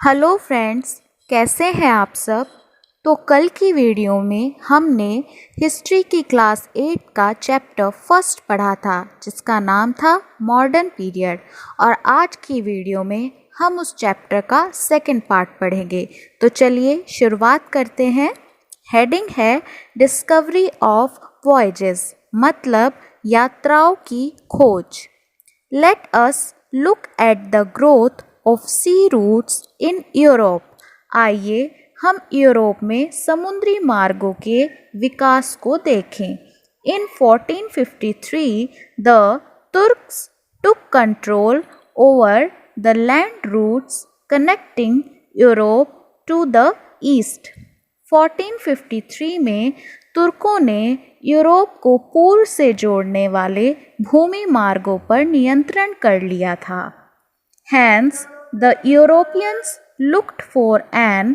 Hello friends, कैसे हैं आप सब। तो कल की वीडियो में हमने हिस्ट्री की क्लास 8 का चैप्टर फर्स्ट पढ़ा था जिसका नाम था मॉडर्न पीरियड। और आज की वीडियो में हम उस चैप्टर का सेकंड पार्ट पढ़ेंगे। तो चलिए शुरुआत करते हैं। हेडिंग है डिस्कवरी ऑफ वॉयजेस, मतलब यात्राओं की खोज। Let us look at the growth of sea routes in Europe. आइए हम यूरोप में समुद्री मार्गों के विकास को देखें। In 1453, the Turks took control over the land routes connecting Europe to the east. 1453 में तुर्कों ने यूरोप को पूर्व से जोड़ने वाले भूमि मार्गों पर नियंत्रण कर लिया था। Hence, the Europeans looked for an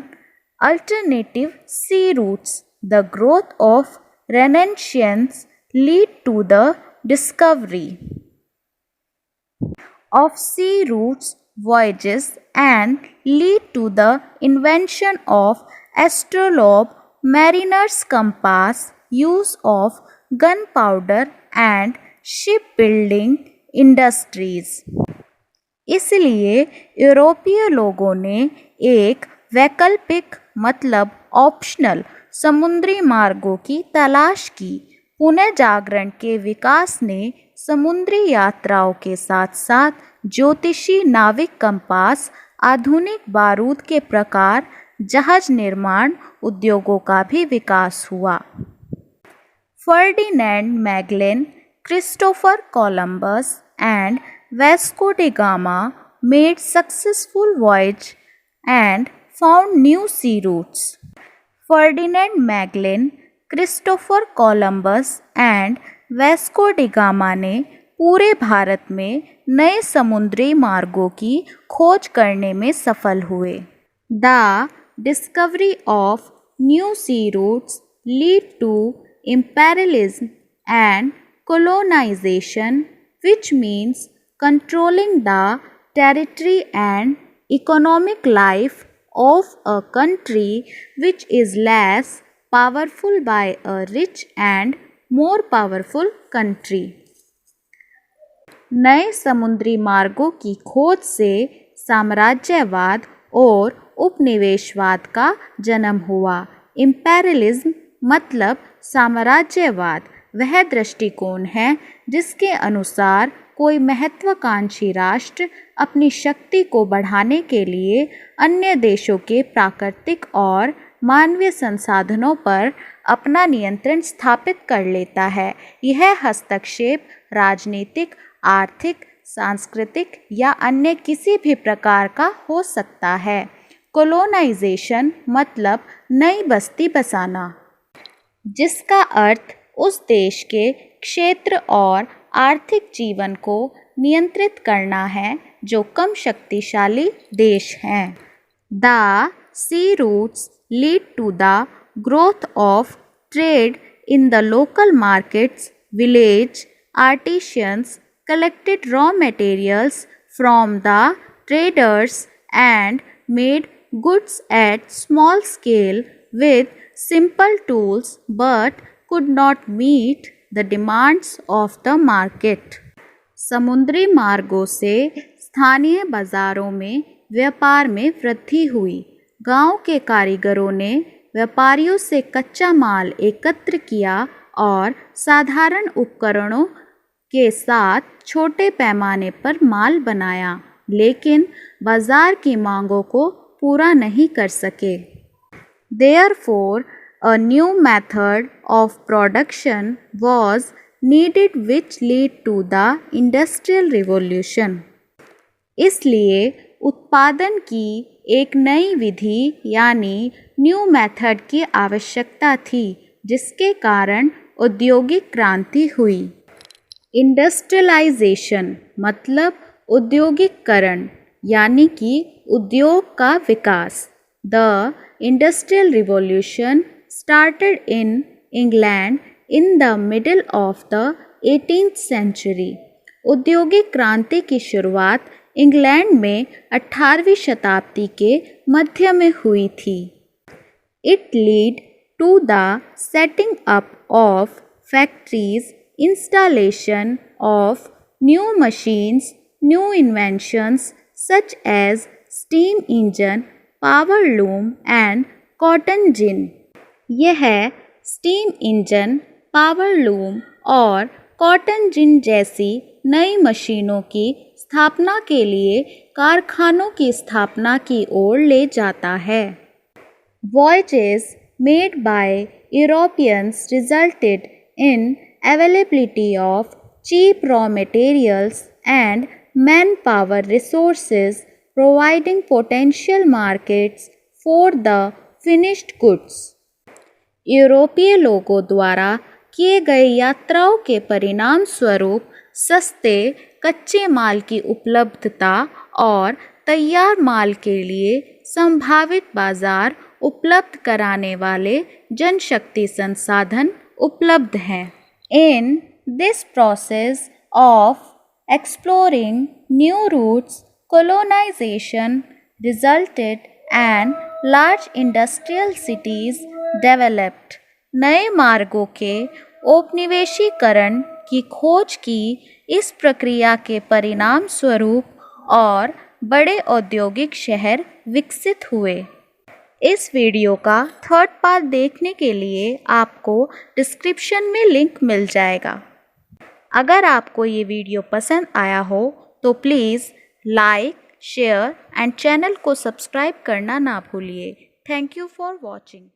alternative sea routes. The growth of Renaissance led to the discovery of sea routes voyages and lead to the invention of astrolabe, mariner's compass, use of gunpowder and shipbuilding industries. इसलिए यूरोपीय लोगों ने एक वैकल्पिक मतलब optional समुद्री मार्गों की तलाश की। पुनर्जागरण के विकास ने समुद्री यात्राओं के साथ साथ ज्योतिषी नाविक कंपास, आधुनिक बारूद के प्रकार, जहाज निर्माण उद्योगों का भी विकास हुआ। Ferdinand Magellan, Christopher Columbus and Vasco da Gama made successful voyage and found new sea routes. Ferdinand Magellan, Christopher Columbus and Vasco da Gama ने पूरे भारत में नए समुद्री मार्गों की खोज करने में सफल हुए। The discovery of new sea routes lead to imperialism and colonization, which means controlling the territory and economic life of a country which is less powerful by a rich and more powerful country. नए समुद्री मार्गों की खोज से साम्राज्यवाद और उपनिवेशवाद का जन्म हुआ। इम्पेरियलिज्म मतलब साम्राज्यवाद वह दृष्टिकोण है जिसके अनुसार कोई महत्वाकांक्षी राष्ट्र अपनी शक्ति को बढ़ाने के लिए अन्य देशों के प्राकृतिक और मानवीय संसाधनों पर अपना नियंत्रण स्थापित कर लेता है। यह हस्तक्षेप राजनीतिक, आर्थिक, सांस्कृतिक या अन्य किसी भी प्रकार का हो सकता है। कोलोनाइजेशन मतलब नई बस्ती बसाना, जिसका अर्थ उस देश के क्षेत्र और आर्थिक जीवन को नियंत्रित करना है जो कम शक्तिशाली देश हैं। The sea routes lead to the growth of trade in the local markets. Village artisans collected raw materials from the traders and made goods at small scale with simple tools but could not meet the demands of the market. समुद्री मार्गों से स्थानीय बाजारों में व्यापार में वृद्धि हुई। गांव के कारीगरों ने व्यापारियों से कच्चा माल एकत्र किया और साधारण उपकरणों के साथ छोटे पैमाने पर माल बनाया, लेकिन बाजार की मांगों को पूरा नहीं कर सके। Therefore, a new method of production was needed which led to the Industrial Revolution. इसलिए उत्पादन की एक नई विधि यानी न्यू मेथड की आवश्यकता थी, जिसके कारण औद्योगिक क्रांति हुई। इंडस्ट्रियलाइजेशन मतलब औद्योगिकरण यानी कि उद्योग का विकास। The industrial revolution started in England in the middle of the 18th century. औद्योगिक क्रांति की शुरुआत इंग्लैंड में 18वीं शताब्दी के मध्य में हुई थी। It led to the setting up of factories, installation of new machines, new inventions such as steam engine, power loom and cotton gin। यह स्टीम इंजन, पावर लूम और कॉटन जिन जैसी नई मशीनों की स्थापना के लिए कारखानों की स्थापना की ओर ले जाता है। Voyages made by Europeans resulted in availability of cheap raw materials and manpower resources, providing potential markets for the finished goods। यूरोपीय लोगों द्वारा किए गए यात्राओं के परिणाम स्वरूप सस्ते कच्चे माल की उपलब्धता और तैयार माल के लिए संभावित बाजार उपलब्ध कराने वाले जनशक्ति संसाधन उपलब्ध हैं। In this process of exploring new routes, colonization resulted and large industrial cities developed। नए मार्गों के औपनिवेशीकरण की खोज की इस प्रक्रिया के परिणाम स्वरूप और बड़े औद्योगिक शहर विकसित हुए। इस वीडियो का थर्ड पार्ट देखने के लिए आपको डिस्क्रिप्शन में लिंक मिल जाएगा। अगर आपको ये वीडियो पसंद आया हो तो please like, share and channel को सब्सक्राइब करना ना भूलिए। Thank you for watching.